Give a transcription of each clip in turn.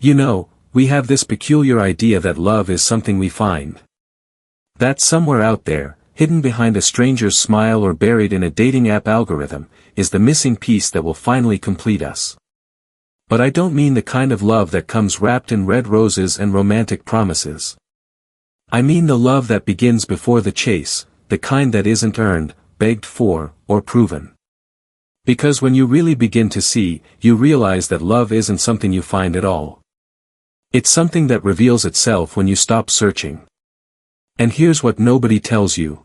You know, we have this peculiar idea that love is something we find. That somewhere out there, hidden behind a stranger's smile or buried in a dating app algorithm, is the missing piece that will finally complete us. But I don't mean the kind of love that comes wrapped in red roses and romantic promises. I mean the love that begins before the chase, the kind that isn't earned, begged for, or proven. Because when you really begin to see, you realize that love isn't something you find at all. It's something that reveals itself when you stop searching. And here's what nobody tells you.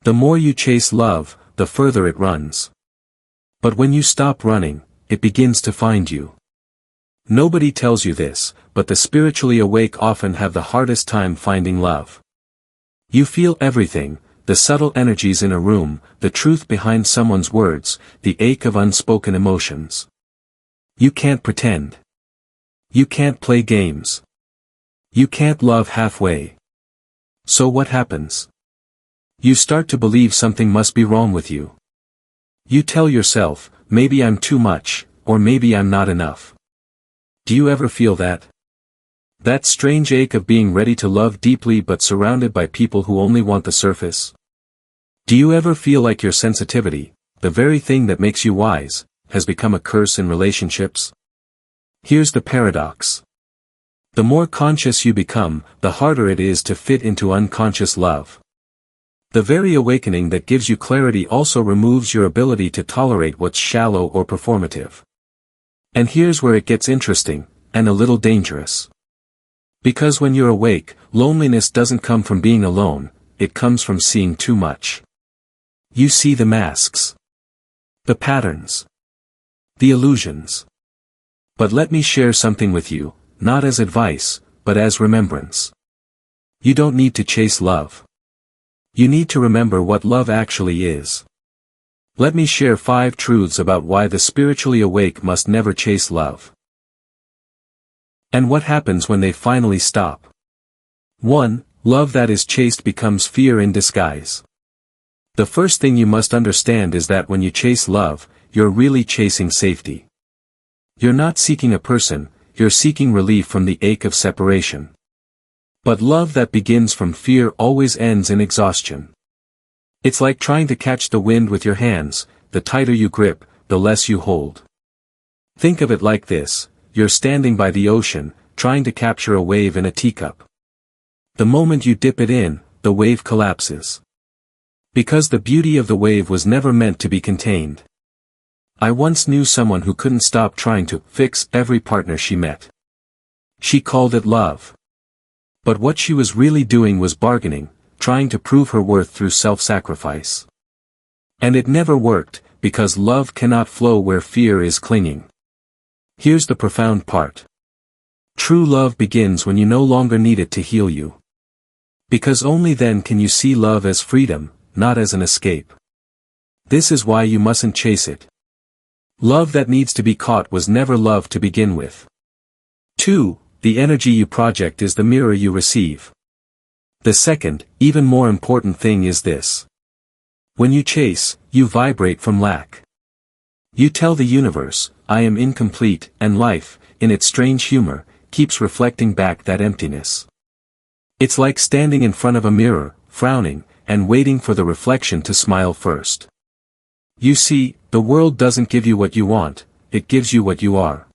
The more you chase love, the further it runs. But when you stop running, it begins to find you. Nobody tells you this, but the spiritually awake often have the hardest time finding love. You feel everything, the subtle energies in a room, the truth behind someone's words, the ache of unspoken emotions. You can't pretend. You can't play games. You can't love halfway. So what happens? You start to believe something must be wrong with you. You tell yourself, maybe I'm too much, or maybe I'm not enough. Do you ever feel that? That strange ache of being ready to love deeply but surrounded by people who only want the surface? Do you ever feel like your sensitivity, the very thing that makes you wise, has become a curse in relationships? Here's the paradox. The more conscious you become, the harder it is to fit into unconscious love. The very awakening that gives you clarity also removes your ability to tolerate what's shallow or performative. And here's where it gets interesting, and a little dangerous. Because when you're awake, loneliness doesn't come from being alone, it comes from seeing too much. You see the masks. The patterns. The illusions. But let me share something with you, not as advice, but as remembrance. You don't need to chase love. You need to remember what love actually is. Let me share 5 truths about why the spiritually awake must never chase love. And what happens when they finally stop. 1. Love that is chased becomes fear in disguise. The first thing you must understand is that when you chase love, you're really chasing safety. You're not seeking a person, you're seeking relief from the ache of separation. But love that begins from fear always ends in exhaustion. It's like trying to catch the wind with your hands, the tighter you grip, the less you hold. Think of it like this, you're standing by the ocean, trying to capture a wave in a teacup. The moment you dip it in, the wave collapses. Because the beauty of the wave was never meant to be contained. I once knew someone who couldn't stop trying to fix every partner she met. She called it love. But what she was really doing was bargaining, trying to prove her worth through self-sacrifice. And it never worked, because love cannot flow where fear is clinging. Here's the profound part. True love begins when you no longer need it to heal you. Because only then can you see love as freedom, not as an escape. This is why you mustn't chase it. Love that needs to be caught was never love to begin with. 2. The energy you project is the mirror you receive. The second, even more important thing is this. When you chase, you vibrate from lack. You tell the universe, I am incomplete, and life, in its strange humor, keeps reflecting back that emptiness. It's like standing in front of a mirror, frowning, and waiting for the reflection to smile first. You see, the world doesn't give you what you want, it gives you what you are.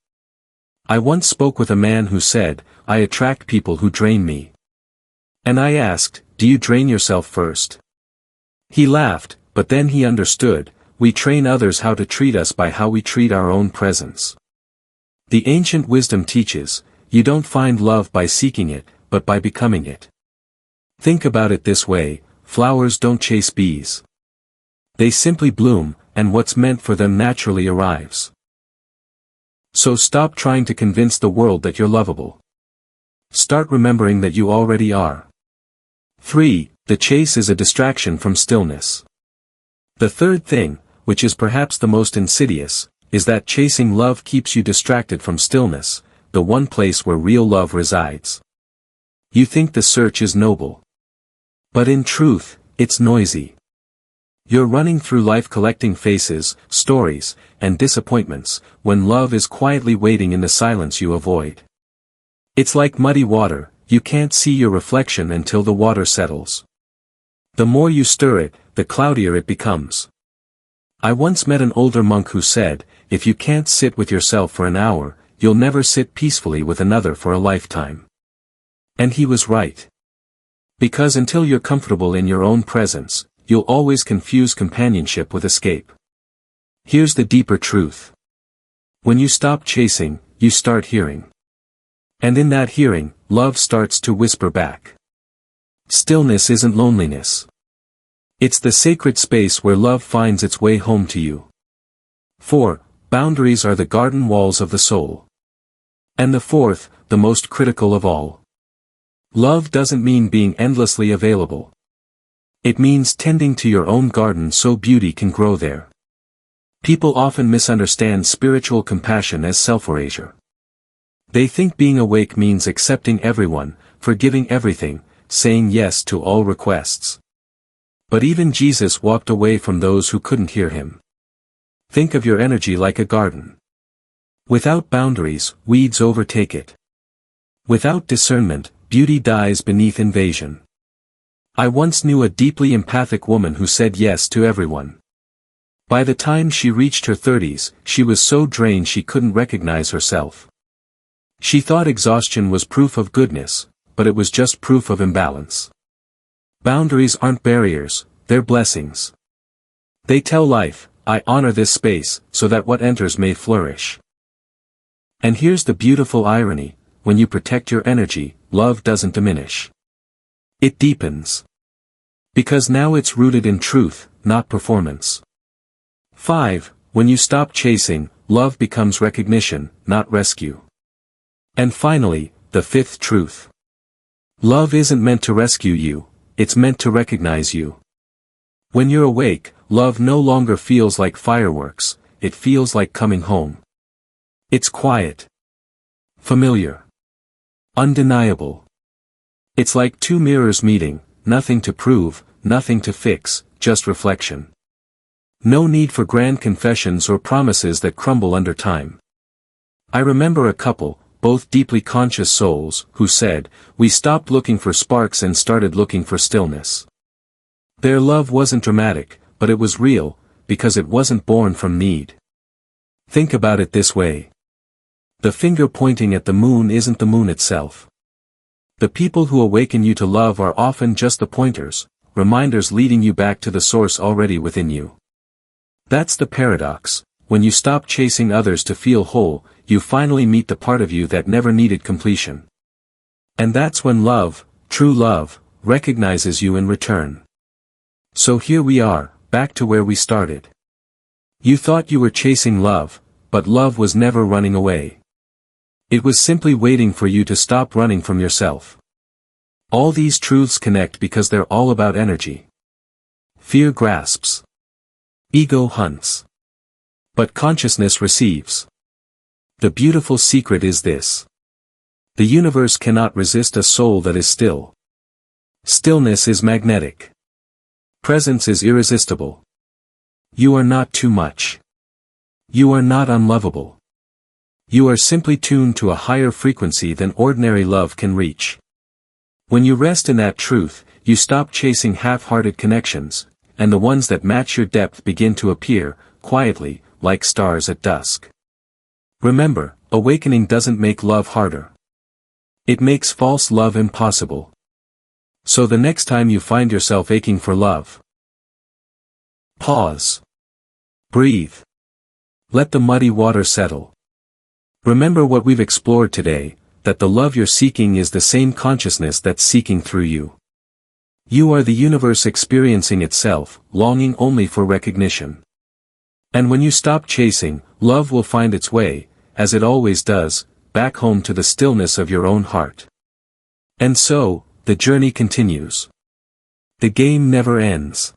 I once spoke with a man who said, I attract people who drain me. And I asked, do you drain yourself first? He laughed, but then he understood, we train others how to treat us by how we treat our own presence. The ancient wisdom teaches, you don't find love by seeking it, but by becoming it. Think about it this way, flowers don't chase bees. They simply bloom, and what's meant for them naturally arrives. So stop trying to convince the world that you're lovable. Start remembering that you already are. 3. The chase is a distraction from stillness. The third thing, which is perhaps the most insidious, is that chasing love keeps you distracted from stillness, the one place where real love resides. You think the search is noble. But in truth, it's noisy. You're running through life collecting faces, stories, and disappointments, when love is quietly waiting in the silence you avoid. It's like muddy water, you can't see your reflection until the water settles. The more you stir it, the cloudier it becomes. I once met an older monk who said, if you can't sit with yourself for an hour, you'll never sit peacefully with another for a lifetime. And he was right. Because until you're comfortable in your own presence, you'll always confuse companionship with escape. Here's the deeper truth. When you stop chasing, you start hearing. And in that hearing, love starts to whisper back. Stillness isn't loneliness. It's the sacred space where love finds its way home to you. 4. Boundaries are the garden walls of the soul. And the fourth, the most critical of all. Love doesn't mean being endlessly available. It means tending to your own garden so beauty can grow there. People often misunderstand spiritual compassion as self-erasure. They think being awake means accepting everyone, forgiving everything, saying yes to all requests. But even Jesus walked away from those who couldn't hear him. Think of your energy like a garden. Without boundaries, weeds overtake it. Without discernment, beauty dies beneath invasion. I once knew a deeply empathic woman who said yes to everyone. By the time she reached her 30s, she was so drained she couldn't recognize herself. She thought exhaustion was proof of goodness, but it was just proof of imbalance. Boundaries aren't barriers, they're blessings. They tell life, I honor this space, so that what enters may flourish. And here's the beautiful irony, when you protect your energy, love doesn't diminish. It deepens. Because now it's rooted in truth, not performance. 5. When you stop chasing, love becomes recognition, not rescue. And finally, the fifth truth. Love isn't meant to rescue you, it's meant to recognize you. When you're awake, love no longer feels like fireworks, it feels like coming home. It's quiet. Familiar. Undeniable. It's like two mirrors meeting, nothing to prove, nothing to fix, just reflection. No need for grand confessions or promises that crumble under time. I remember a couple, both deeply conscious souls, who said, we stopped looking for sparks and started looking for stillness. Their love wasn't dramatic, but it was real, because it wasn't born from need. Think about it this way. The finger pointing at the moon isn't the moon itself. The people who awaken you to love are often just the pointers, reminders leading you back to the source already within you. That's the paradox. When you stop chasing others to feel whole, you finally meet the part of you that never needed completion. And that's when love, true love, recognizes you in return. So here we are, back to where we started. You thought you were chasing love, but love was never running away. It was simply waiting for you to stop running from yourself. All these truths connect because they're all about energy. Fear grasps. Ego hunts. But consciousness receives. The beautiful secret is this. The universe cannot resist a soul that is still. Stillness is magnetic. Presence is irresistible. You are not too much. You are not unlovable. You are simply tuned to a higher frequency than ordinary love can reach. When you rest in that truth, you stop chasing half-hearted connections, and the ones that match your depth begin to appear, quietly, like stars at dusk. Remember, awakening doesn't make love harder. It makes false love impossible. So the next time you find yourself aching for love, pause. Breathe. Let the muddy water settle. Remember what we've explored today, that the love you're seeking is the same consciousness that's seeking through you. You are the universe experiencing itself, longing only for recognition. And when you stop chasing, love will find its way, as it always does, back home to the stillness of your own heart. And so, the journey continues. The game never ends.